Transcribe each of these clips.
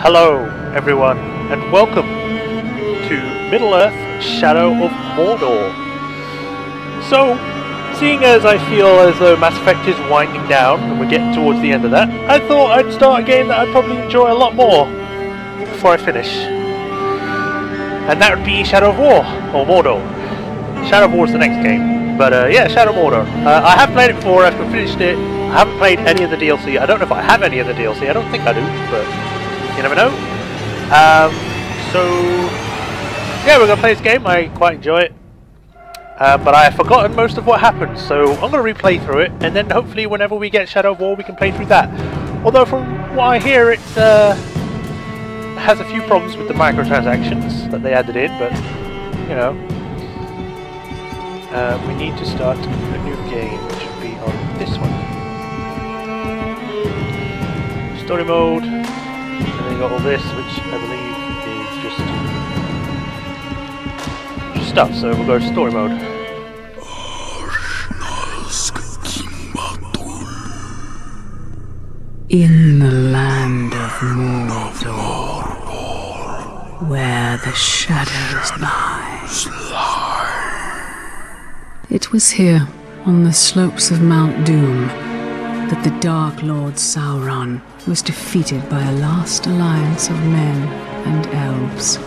Hello everyone and welcome to Middle-earth Shadow of Mordor. So, seeing as I feel as though Mass Effect is winding down and we're getting towards the end of that, I thought I'd start a game that I'd probably enjoy a lot more before I finish. And that would be Shadow of War, or Mordor. Shadow of War is the next game, but yeah, Shadow of Mordor. I have played it before, I've finished it. I haven't played any of the DLC. I don't know if I have any of the DLC, I don't think I do, but you never know. So yeah, we're gonna play this game. I quite enjoy it, but I have forgotten most of what happened, so I'm gonna replay through it, and then hopefully whenever we get Shadow of War we can play through that. Although from what I hear it has a few problems with the microtransactions that they added in, but you know, we need to start a new game, which should be on this one. Story mode. And then you got all this, which I believe is just stuff, so we'll go to story mode. In the land of Mordor, where the shadows lie. It was here, on the slopes of Mount Doom, that the Dark Lord Sauron was defeated by a last alliance of men and elves.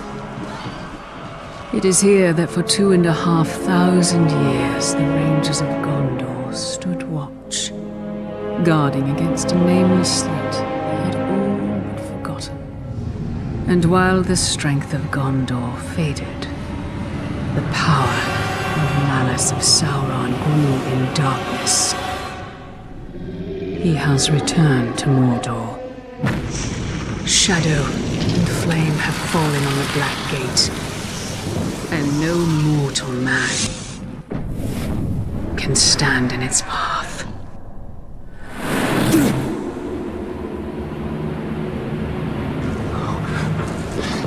It is here that for 2,500 years the Rangers of Gondor stood watch, guarding against a nameless threat they had all but forgotten. And while the strength of Gondor faded, the power and malice of Sauron grew in darkness. He has returned to Mordor. Shadow and flame have fallen on the Black Gate, and no mortal man can stand in its path.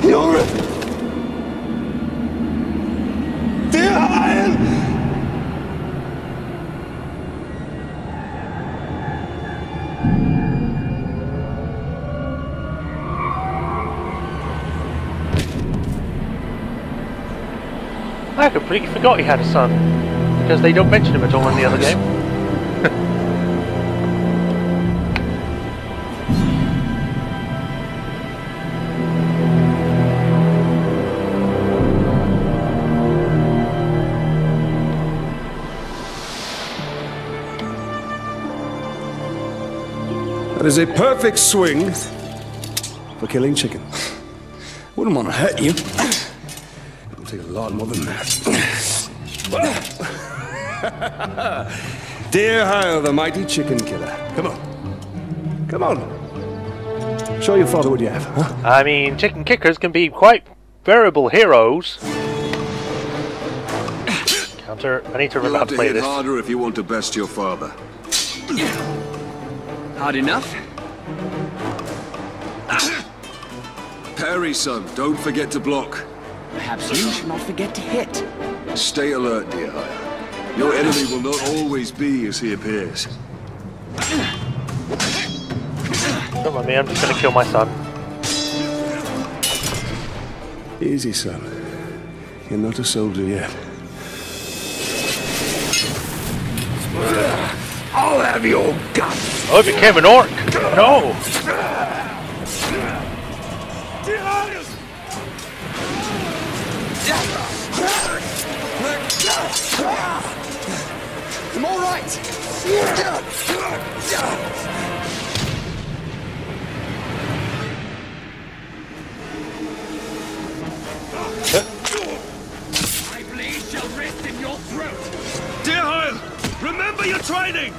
Junge! Der Heil! I completely forgot he had a son, because they don't mention him at all in the other game. That is a perfect swing for killing chicken. Wouldn't want to hurt you. Take a lot more than that. Dear Heil, the mighty chicken killer. Come on. Come on. Show your father what you have, huh? I mean, chicken kickers can be quite variable heroes. Counter. I need to remember how to play this. You'll have to hit harder if you want to best your father. Hard enough? Parry, son. Don't forget to block. Perhaps you should not forget to hit. Stay alert, dear Heil. Your enemy will not always be as he appears. Don't mind me, I'm just going to kill my son. Easy, son. You're not a soldier yet. I'll have your guts. Oh, it became an orc! No! I'm all right. My blade shall rest in your throat. Dear Heil, remember your training!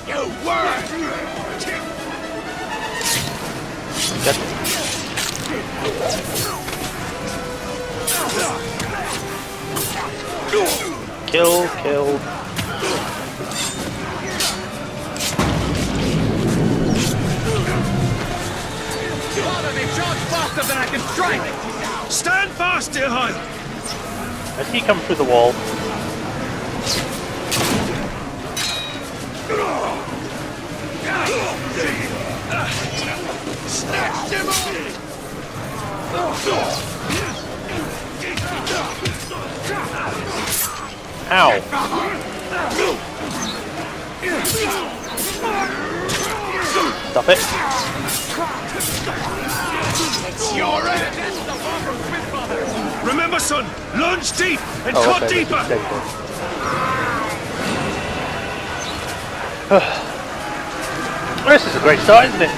You word! Kill. Father, they charge faster than I can strike! Stand fast, dear Heil! I see he come through the wall. Snatched him up! Ow. Stop it. Remember, son, lunge deep and cut deeper. This is a great start, isn't it?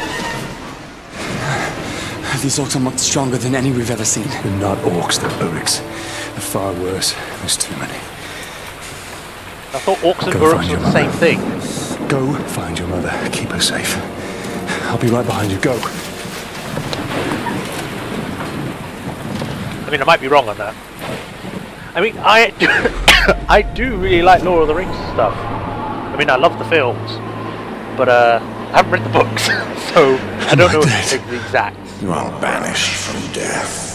These orcs are much stronger than any we've ever seen. They're not orcs, they're Uruks. They're far worse. There's too many. I thought orcs and Go Uruks find were your the same mother. thing. Go find your mother. Keep her safe. I'll be right behind you. Go. I mean, I might be wrong on that. I mean, I do really like Lord of the Rings stuff. I mean, I love the films, but I haven't read the books, so I don't know the exact. You are banished from death.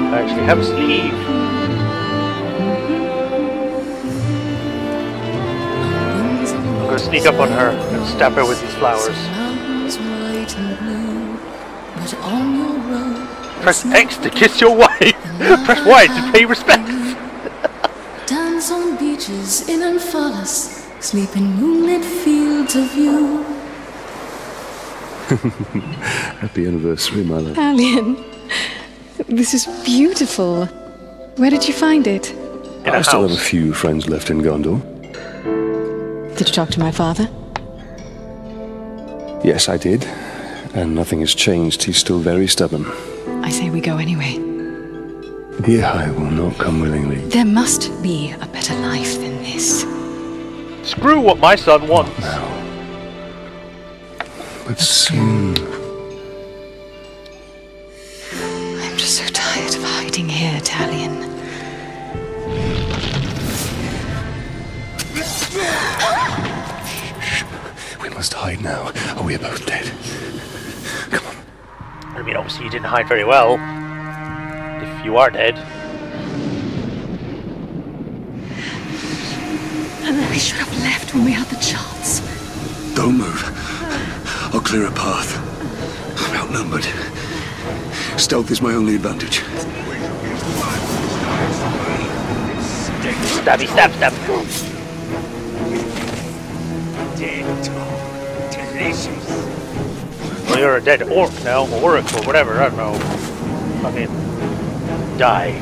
I actually have a sleeve. I'm going to sneak up on her and stab her with these flowers. Press X to kiss your wife. Press Y to pay respects. Dance on beaches in Amphalis, sleep in moonlit fields of view. Happy anniversary, my love. Talion, this is beautiful. Where did you find it? In a I still have a house. few friends left in Gondor. Did you talk to my father? Yes, I did. And nothing has changed. He's still very stubborn. I say we go anyway. Dear I will not come willingly. There must be a better life than this. Screw what my son wants. Now. But soon. I'm just so tired of hiding here, Talion. We must hide now, or we are both dead. Come on. I mean, obviously you didn't hide very well. If you are dead. We should have left when we had the chance. Don't move. I'll clear a path. I'm outnumbered. Stealth is my only advantage. Stabby, stab, stab. Well, you're a dead orc now, or orc, or whatever, I don't know. Fucking die.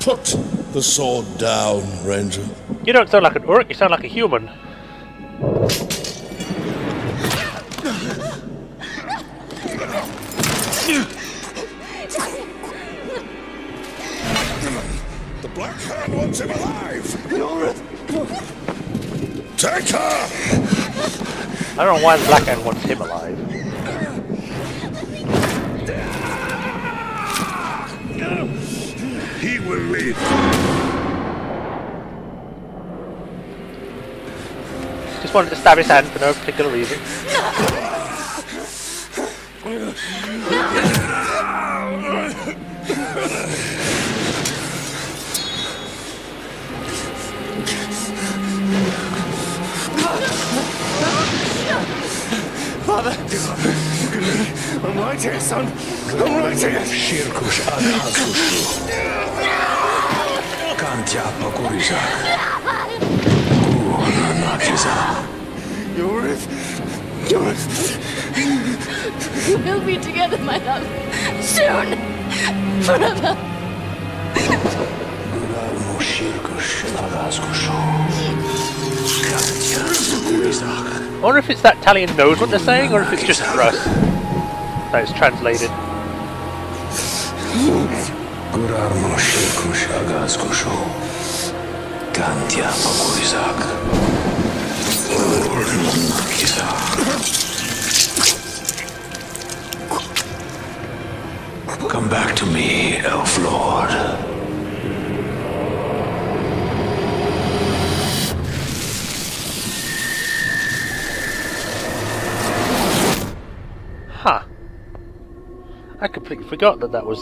Put the sword down, Ranger. You don't sound like an orc, you sound like a human. The Black Hand wants him alive! Take her! I don't know why the Black Hand wants him alive. He will live. Just wanted to stab his hand for no particular reason. Father! I'm right here, son. I'm right here. Shirkush al-Hazushu. Kantya Pakuriza. Nakiza. Wraith. We'll be together, my love. Soon. Forever. Shirkush al-Hazushu. Kantya Pakuriza. wonder if it's that Talion knows what they're saying, or if it's just for us that it's translated. Come back to me, Elf Lord. Huh. I completely forgot that that was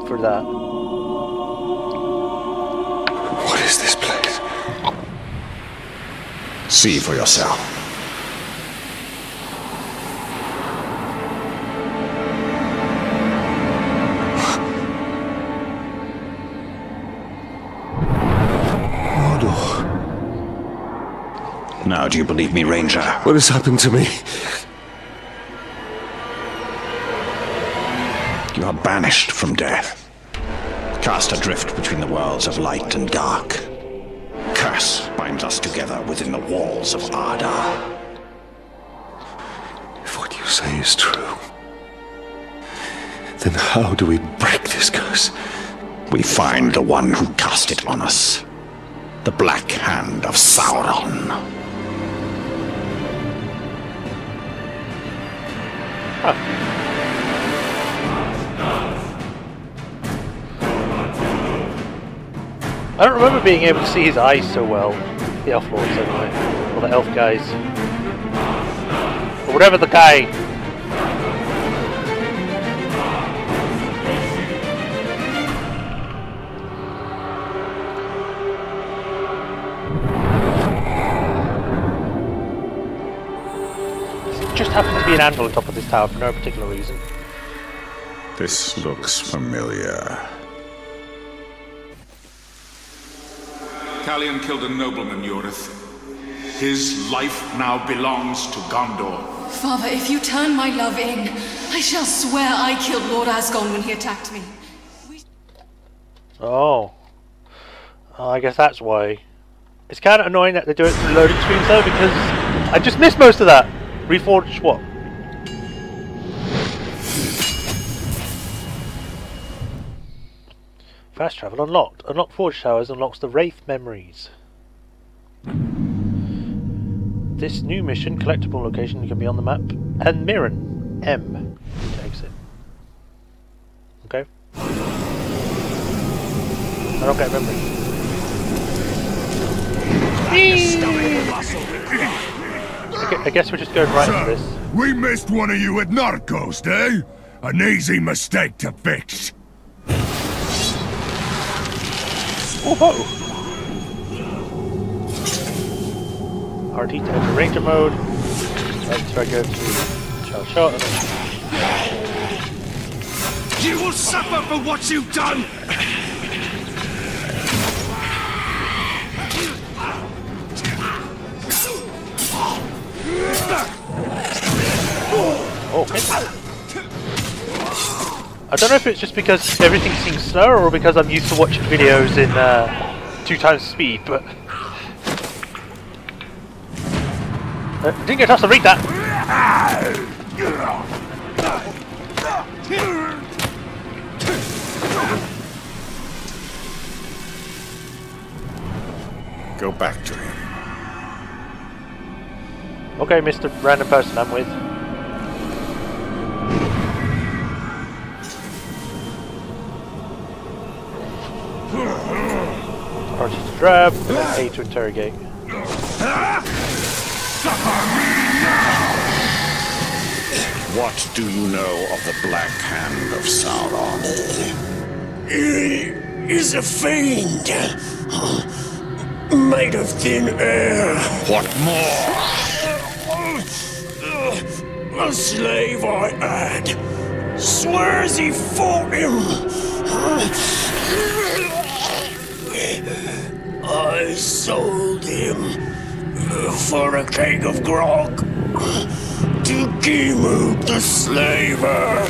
for that. What is this place? See for yourself. Mordor. Now, do you believe me, Ranger? What has happened to me? You are banished from death, cast adrift between the worlds of light and dark. Curse binds us together within the walls of Ardar. If what you say is true, then how do we break this curse? We find the one who cast it on us, the Black Hand of Sauron. Huh. I don't remember being able to see his eyes so well. The elf lords anyway. Or the elf guys. Or whatever the guy. It just happens to be an anvil on top of this tower for no particular reason. This looks familiar. Talion killed a nobleman, Yorith. His life now belongs to Gondor. Father, if you turn my love in, I shall swear I killed Lord Asgon when he attacked me. Oh. I guess that's why. It's kind of annoying that they do it through loading screens though, because I just missed most of that. Reforged what? Fast travel unlocked. Unlock Forge Towers unlocks the Wraith memories. This new mission, collectible location, can be on the map. And Mirren M to exit. Okay. I don't get memory. I guess we're just going right into this. We missed one of you at Narcos, eh? An easy mistake to fix. Whoa! RT to enter Ranger mode. X I go to Charge Shot. You will suffer for what you've done! Okay. I don't know if it's just because everything seems slower or because I'm used to watching videos in 2 times speed, but didn't get a chance to read that. Go back to him. Okay, Mr. Random Person I'm with. R to grab, A to interrogate. What do you know of the Black Hand of Sauron? He is a fiend. Made of thin air. What more? A slave I had. Swears he fought him. I sold him for a keg of grog to Gimu the slaver.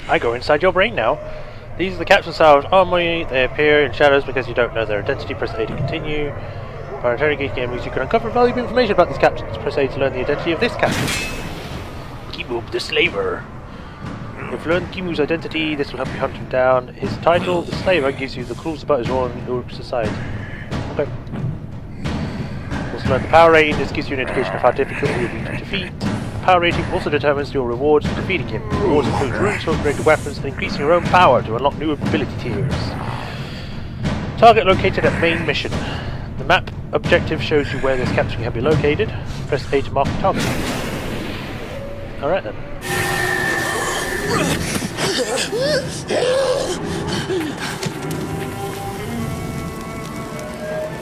I go inside your brain now. These are the captain Sauron's army. They appear in shadows because you don't know their identity. Press A to continue. By interrogating enemies, you can uncover valuable information about these captains. Press A to learn the identity of this captain. Kimu the Slaver. You've learned Kimu's identity, this will help you hunt him down. His title, the Slaver, gives you the clues about his role in Uruk society. Okay. Also learn the power rating, this gives you an indication of how difficult he will be to defeat. The power rating also determines your rewards for defeating him. Rewards include runes for upgraded weapons and increasing your own power to unlock new ability tiers. Target located at main mission. The map objective shows you where this captain can be located. Press A to mark the target. Alright then.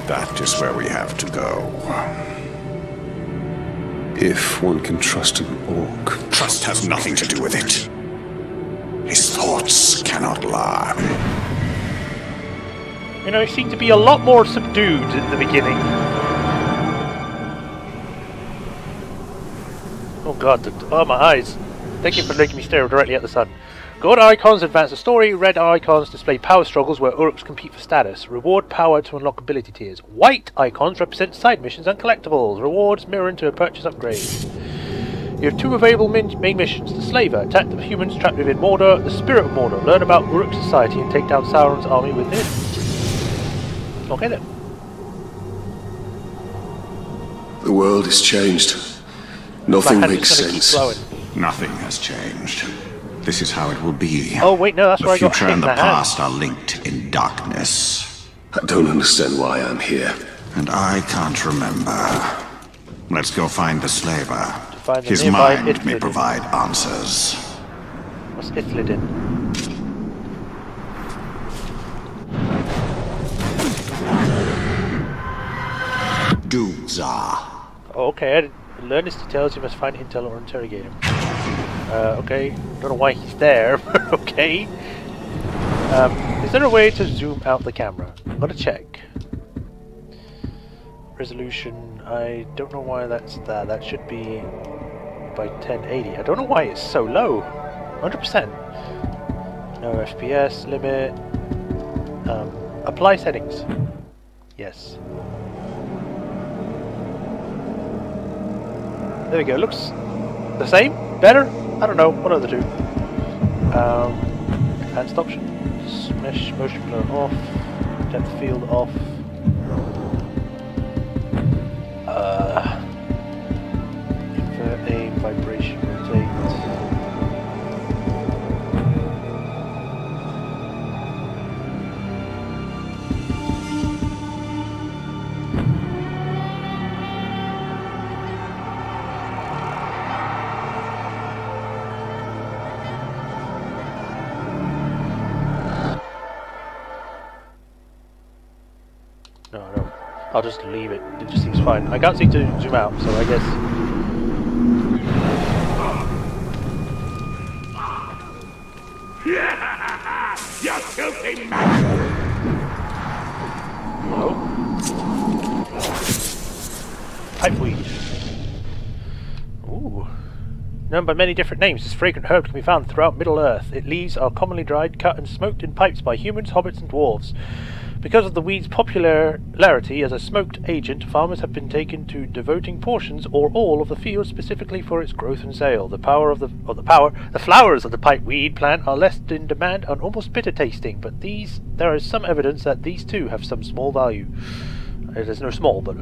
That is where we have to go. If one can trust an orc. Trust has nothing to do with it. His thoughts cannot lie. You know, he seemed to be a lot more subdued at the beginning. Oh god, oh my eyes. Thank you for making me stare directly at the sun. Gold icons advance the story, red icons display power struggles where Uruks compete for status. Reward power to unlock ability tiers. White icons represent side missions and collectibles. Rewards mirror into a purchase upgrade. You have two available main missions. The Slaver, attack the humans trapped within Mordor. The Spirit of Mordor, learn about Uruk society and take down Sauron's army within. Okay then. The world has changed. Nothing makes sense. Nothing has changed. This is how it will be. Oh wait, no, that's where I got hit The future and the hand. past are linked in darkness. I don't understand why I'm here. And I can't remember. Let's go find the slaver. Find the His nearby mind may Ithlidin. provide answers. What's Ithlidin? Doomzar. Oh, okay, I didn't learn his details. You must find intel or interrogate him. Okay, don't know why he's there, but okay. Is there a way to zoom out the camera? I'm gonna check. Resolution, I don't know why that's there. That should be by 1080. I don't know why it's so low. 100%. No FPS limit. Apply settings. Yes. There we go. Looks the same? Better? I don't know. One of the two. Advanced options. Mesh motion blur off. Depth field off. Invert aim, vibration, rotate. No. I'll just leave it. It just seems fine. I can't seem to zoom out, so I guess. You filthy Pipeweed. Ooh. Known by many different names, this fragrant herb can be found throughout Middle-earth. Its leaves are commonly dried, cut and smoked in pipes by humans, hobbits and dwarves. Because of the weed's popularity as a smoked agent, farmers have been taken to devoting portions or all of the field specifically for its growth and sale. The flowers of the pipeweed plant are less in demand and almost bitter tasting, but there is some evidence that these too have some small value. There's no small, but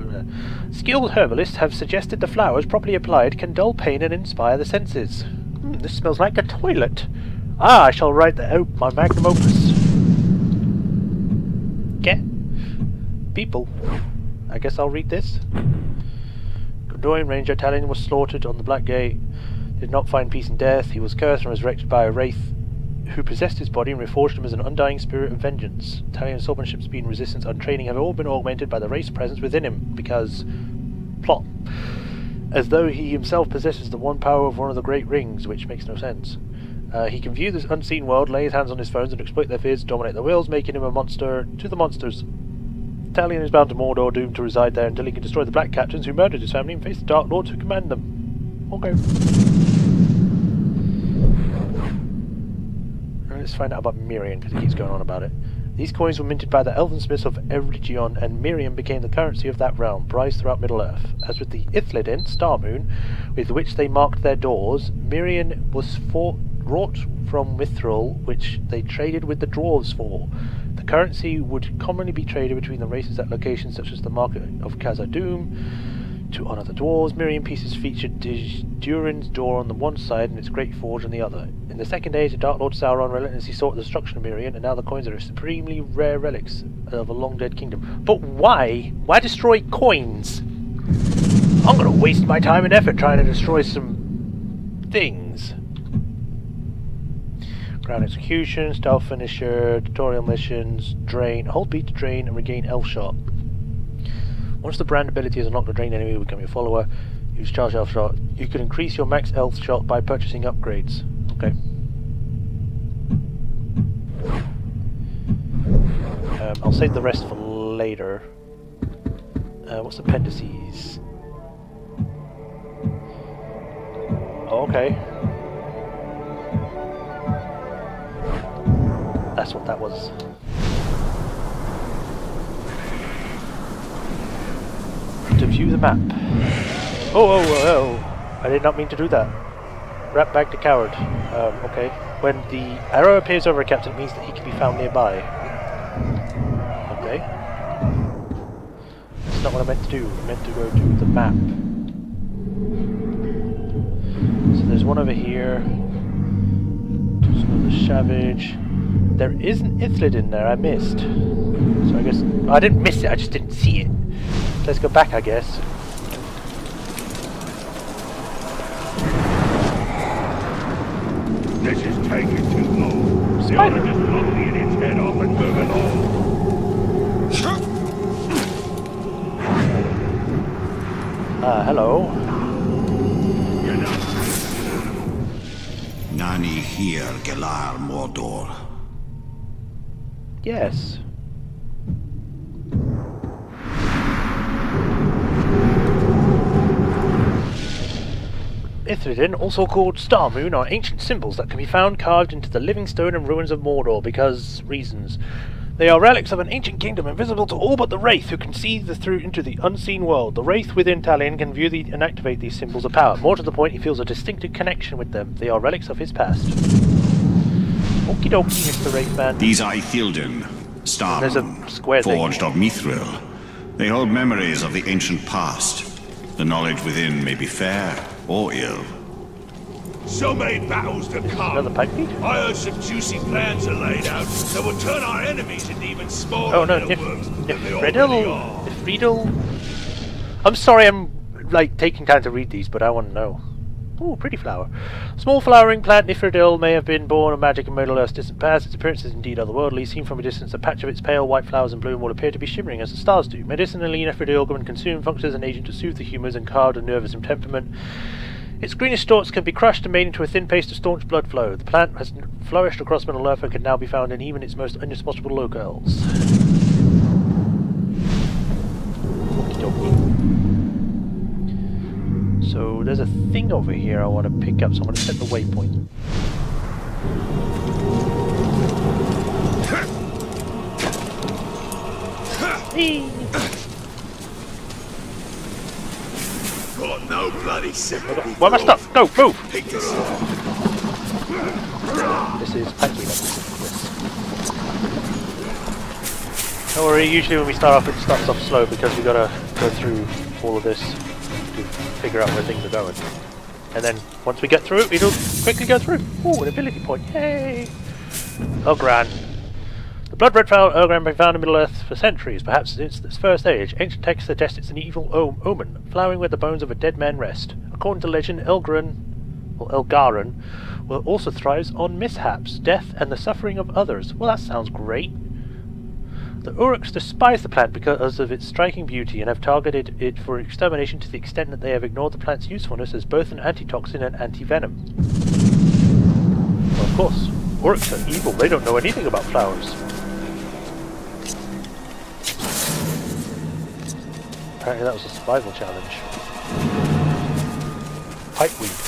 skilled herbalists have suggested the flowers properly applied can dull pain and inspire the senses. This smells like a toilet. Ah, I shall write my magnum opus. People. I guess I'll read this. Gondorian Ranger Talion was slaughtered on the Black Gate. Did not find peace in death. He was cursed and resurrected by a Wraith who possessed his body and reforged him as an undying spirit of vengeance. Talion's swordsmanship, speed, and resistance and training have all been augmented by the Wraith's presence within him, because plot. As though he himself possesses the one power of one of the great rings, which makes no sense. He can view this unseen world, lay his hands on his foes, and exploit their fears to dominate the wills, making him a monster to the monsters. Talion is bound to Mordor, doomed to reside there until he can destroy the Black Captains who murdered his family and face the Dark Lords who command them. Okay. Let's find out about Mirian, because he keeps going on about it. These coins were minted by the elven smiths of Eregion, and Miriam became the currency of that realm, prized throughout Middle-earth. As with the Ithledin, Star Moon, with which they marked their doors, Miriam was wrought from Mithril, which they traded with the dwarves for. The currency would commonly be traded between the races at locations such as the Market of Khazad-dûm. To honour the dwarves, Miriam pieces featured Durin's door on the one side and its great forge on the other. In the Second Age, the Dark Lord Sauron relentlessly sought the destruction of Miriam, and now the coins are supremely rare relics of a long-dead kingdom. But why? Why destroy coins? I'm gonna waste my time and effort trying to destroy some things. Ground execution, stealth finisher, tutorial missions, drain, hold B to drain and regain elf shot. Once the brand ability is unlocked, the drain enemy will become your follower. Use charge elf shot. You can increase your max elf shot by purchasing upgrades. Okay. I'll save the rest for later. What's appendices? Oh, okay. That's what that was. To view the map. Oh! I did not mean to do that. Rat bag to coward. Okay. When the arrow appears over a captain, it means that he can be found nearby. Okay. That's not what I meant to do. I meant to go to the map. So there's one over here. Just another Savage. There is an Ithledin there I missed. So I guess... I didn't miss it, I just didn't see it. Let's go back, I guess. This is taking too long. The order just locking its head off and moving on. Hello. Nani here, Galar Mordor. Yes. Ithledin, also called Star Moon, are ancient symbols that can be found carved into the living stone and ruins of Mordor because reasons. They are relics of an ancient kingdom invisible to all but the Wraith, who can see through into the unseen world. The Wraith within Talion can view and activate these symbols of power. More to the point, he feels a distinctive connection with them. They are relics of his past. Okie dokie, Mr. Wraith man. These are Ithildin, Star Moon, forged of Mithril. They hold memories of the ancient past. The knowledge within may be fair or ill. So many battles to come. Another pipe beat? I heard some juicy plans are laid out that will turn our enemies into even smaller worms than they already are. Riddle. I'm sorry I'm like taking time to read these, but I want to know. Ooh, pretty flower. Small flowering plant Nifridil may have been born of magic in Middle-earth's distant past. Its appearance is indeed otherworldly. Seen from a distance, a patch of its pale white flowers and bloom will appear to be shimmering as the stars do. Medicinally, Nifridil, when consumed, functions as an agent to soothe the humours and calm the nervous in temperament. Its greenish stalks can be crushed and made into a thin paste to staunch blood flow. The plant has flourished across Middle-earth and can now be found in even its most inhospitable locales. Okie dokie. So there's a thing over here I want to pick up, so I'm going to set the waypoint. Got no bloody sympathy. Where am I stuck? Go, move! This is packy. Don't worry, usually when we start off it starts off slow because we gotta go through all of this to figure out where things are going. And then once we get through it, it'll quickly go through. Ooh, an ability point. Yay! Ogran. The blood-red flower Ogran has been found in Middle-earth for centuries, perhaps since its first age. Ancient texts suggest it's an evil omen, flowering where the bones of a dead man rest. According to legend, Elgaran also thrives on mishaps, death, and the suffering of others. Well, that sounds great. The Uruks despise the plant because of its striking beauty and have targeted it for extermination to the extent that they have ignored the plant's usefulness as both an antitoxin and anti-venom. Well, of course, Uruks are evil. They don't know anything about flowers. Apparently that was a survival challenge. Pipeweed.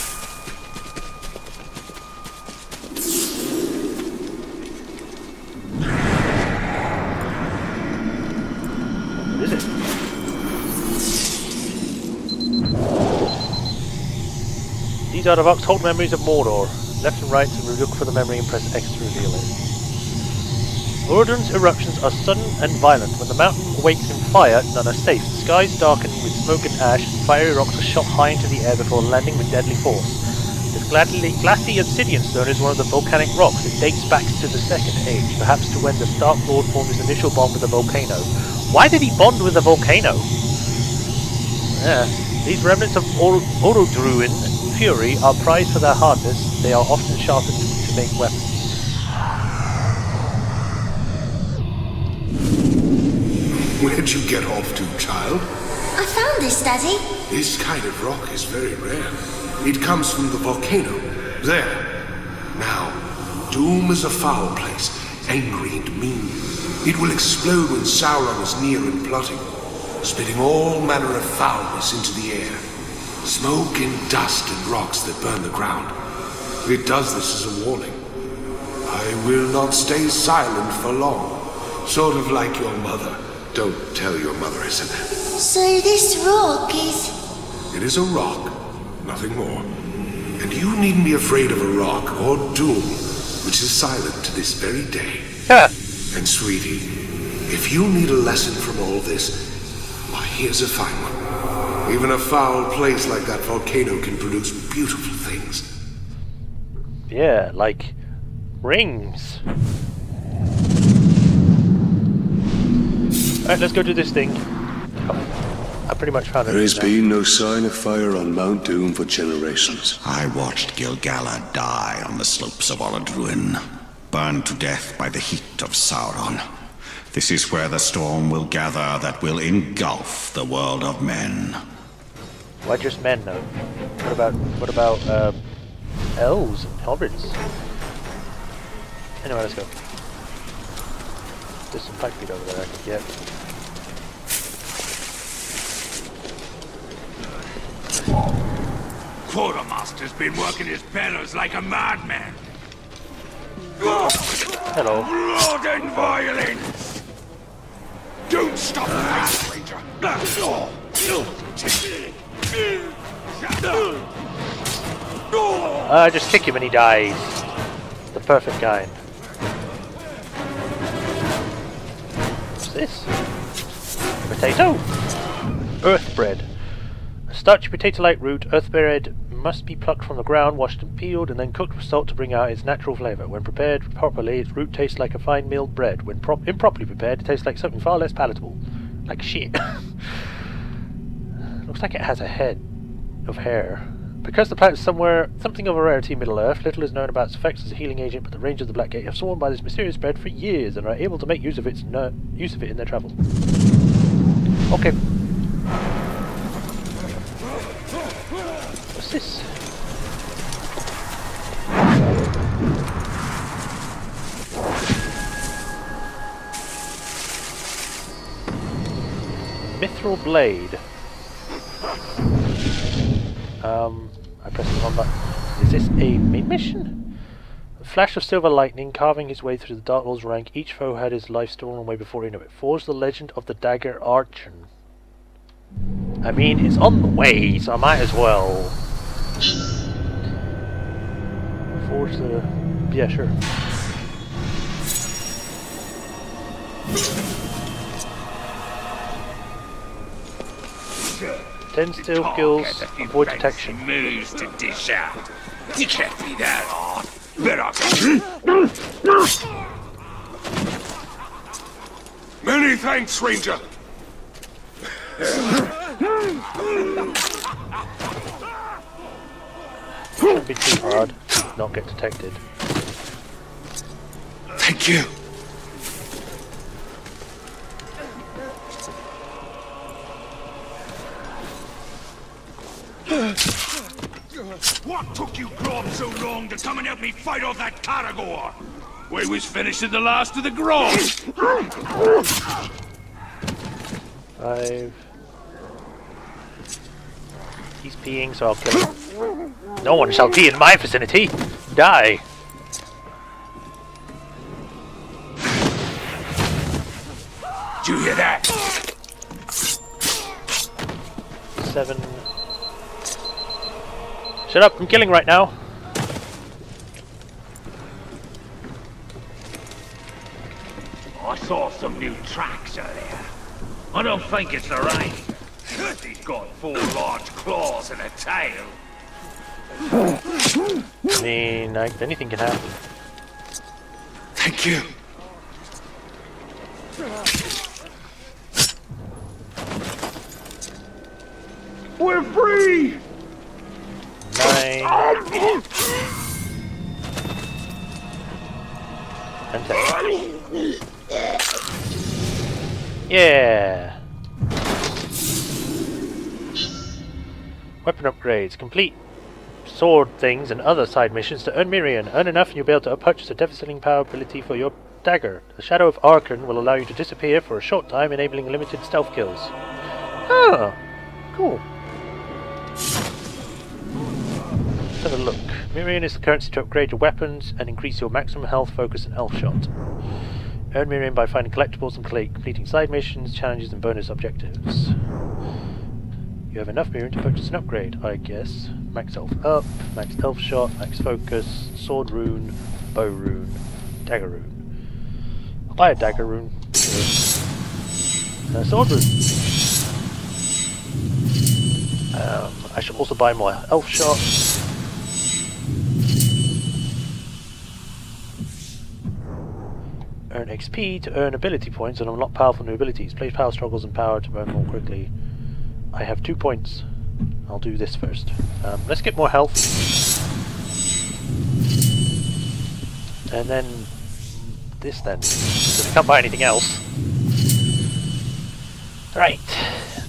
is it? These artifacts hold memories of Mordor. Left and right to look for the memory and press X to reveal it. Mordor's eruptions are sudden and violent. When the mountain awakes in fire, none are safe. The skies darken with smoke and ash, and fiery rocks are shot high into the air before landing with deadly force. This glassy obsidian stone is one of the volcanic rocks. It dates back to the Second Age, perhaps to when the Stark Lord formed his initial bond with the volcano. Why did he bond with the volcano? Yeah. These remnants of Orodruin fury are prized for their hardness. They are often sharpened to make weapons. Where'd you get off to, child? I found this, Daddy. This kind of rock is very rare. It comes from the volcano. There. Now, Doom is a foul place, angry and mean. It will explode when Sauron is near and plotting, spitting all manner of foulness into the air. Smoke and dust and rocks that burn the ground. It does this as a warning. I will not stay silent for long. Sort of like your mother. Don't tell your mother I said that. So this rock is... It is a rock, nothing more. And you needn't be afraid of a rock or Doom, which is silent to this very day. And sweetie, if you need a lesson from all this, why, here's a fine one. Even a foul place like that volcano can produce beautiful things. Yeah, like rings. Alright, let's go do this thing. Oh, I pretty much found it. There has been no sign of fire on Mount Doom for generations. I watched Gil-galad die on the slopes of Orodruin, burned to death by the heat of Sauron. This is where the storm will gather that will engulf the world of men. Why just men, though? What about elves and hobbits? Anyway, let's go. There's some pipe feet over there I can get. Quartermaster's been working his bellows like a madman. Hello. Blood and violence! Don't stop fighting, stranger! Just kick him and he dies. The perfect kind. What's this? Potato? Earth bread. A starchy potato-like root, earth bread must be plucked from the ground, washed and peeled, and then cooked with salt to bring out its natural flavour. When prepared properly, its root tastes like a fine milled bread. When improperly prepared, it tastes like something far less palatable. Like shit. Looks like it has a head of hair. Because the plant is something of a rarity in Middle-earth, little is known about its effects as a healing agent, but the Rangers of the Blackgate have sworn by this mysterious bread for years and are able to make use of it in their travel. Okay. What's this? Mithril blade. I press the wrong button. Is this a main mission? A flash of silver lightning carving his way through the Dark Lord's rank. Each foe had his life stolen away before he knew it. Forge the legend of the Dagger Archon. I mean, it's on the way, so I might as well. Forge the... yeah, sure. 10 stealth kills, avoid detection. Moves to dish out. You can't be that hard. Many thanks, Ranger. Shouldn't be too hard. Not get detected. Thank you. What took you Grob so long to come and help me fight off that Caragor? We was finishing the last of the Grob. 5. He's peeing, so I'll kill him. No one shall pee in my vicinity. Die. Did you hear that? 7. Shut up, I'm killing right now. I saw some new tracks earlier. I don't think it's the rain. He's got 4 large claws and a tail. I mean, anything can happen. Thank you. We're free! 9. And 10. Yeah! Weapon upgrades. Complete sword things and other side missions to earn Mirian. Earn enough and you'll be able to purchase a devastating power ability for your dagger. The Shadow of Arkan will allow you to disappear for a short time, enabling limited stealth kills. Oh, cool. Let's have a look. Mirian is the currency to upgrade your weapons and increase your maximum health, focus and elf shot. Earn Mirian by finding collectibles and completing side missions, challenges and bonus objectives. You have enough Mirian to purchase an upgrade, I guess. Max elf up, max elf shot, max focus, sword rune, bow rune, dagger rune. I'll buy a dagger rune. Sword rune. I should also buy more elf shot. Earn XP to earn ability points and unlock powerful new abilities. Play power struggles and power to burn more quickly. I have 2 points. I'll do this first. Let's get more health. And then this then. Because I can't buy anything else. Right.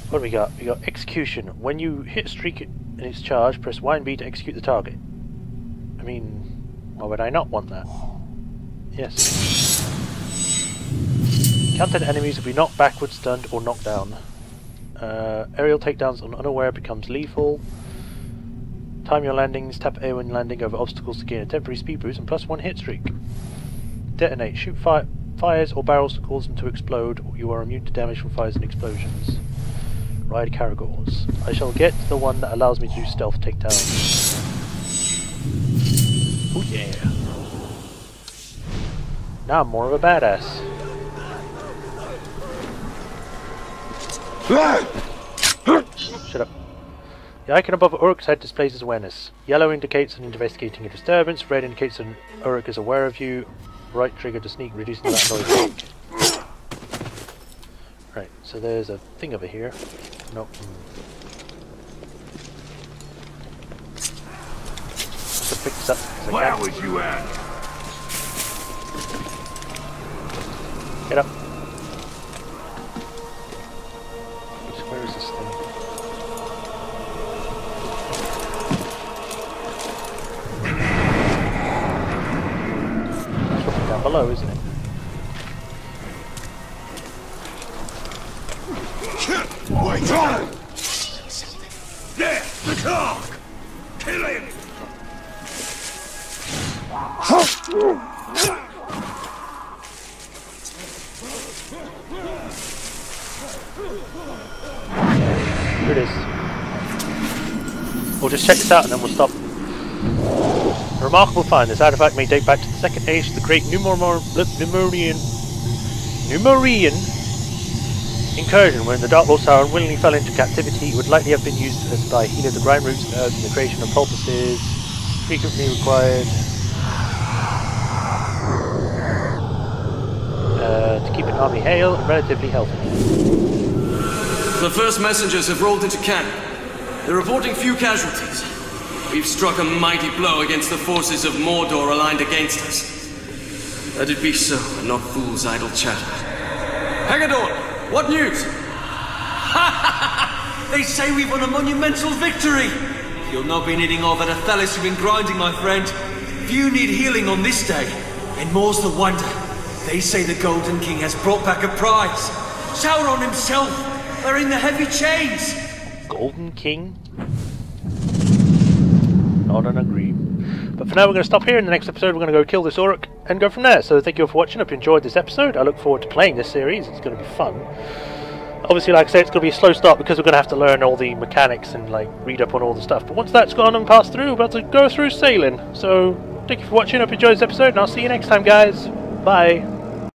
What do we got? We got execution. When you hit a streak and it's charged, press Y and B to execute the target. I mean, why would I not want that? Yes. Counted enemies will be knocked backwards, stunned, or knocked down. Aerial takedowns on unaware becomes lethal. Time your landings, tap A when landing over obstacles to gain a temporary speed boost and +1 hit streak. Detonate, shoot fires or barrels to cause them to explode. You are immune to damage from fires and explosions. Ride Caragors. I shall get the one that allows me to do stealth takedowns. Oh yeah. Now I'm more of a badass. Shut up. The icon above Uruk's head displays his awareness. Yellow indicates an investigating a disturbance, red indicates an Uruk is aware of you, right trigger to sneak, reducing that noise. Right, so there's a thing over here. Nope. Just pick this up. Where was you at? Get up. Where is this thing? It's probably down below, isn't it? Wait on! There! The clock! Kill him! Here it is. We'll just check this out and then we'll stop. A remarkable find. This artifact may date back to the Second Age of the Great Numerian incursion, when the Dark Lord Sauron willingly fell into captivity. It would likely have been used as by healer the grime roots and herbs in the creation of poultices, frequently required to keep an army hale and relatively healthy. The first messengers have rolled into camp. They're reporting few casualties. We've struck a mighty blow against the forces of Mordor aligned against us. Let it be so, and not fools' idle chatter. Haggador, what news? They say we've won a monumental victory! You'll not be needing all that Athelis you've been grinding, my friend. Few need healing on this day. And more's the wonder. They say the Golden King has brought back a prize. Sauron himself, wearing the heavy chains. Golden King? Not an agree. But for now we're going to stop here. In the next episode we're going to go kill this Uruk and go from there. So thank you all for watching. I hope you enjoyed this episode. I look forward to playing this series. It's going to be fun. Obviously, like I said, it's going to be a slow start because we're going to have to learn all the mechanics and like read up on all the stuff. But once that's gone and passed through, we're about to go through sailing. So, thank you for watching. Hope you enjoyed this episode, and I'll see you next time, guys. Bye.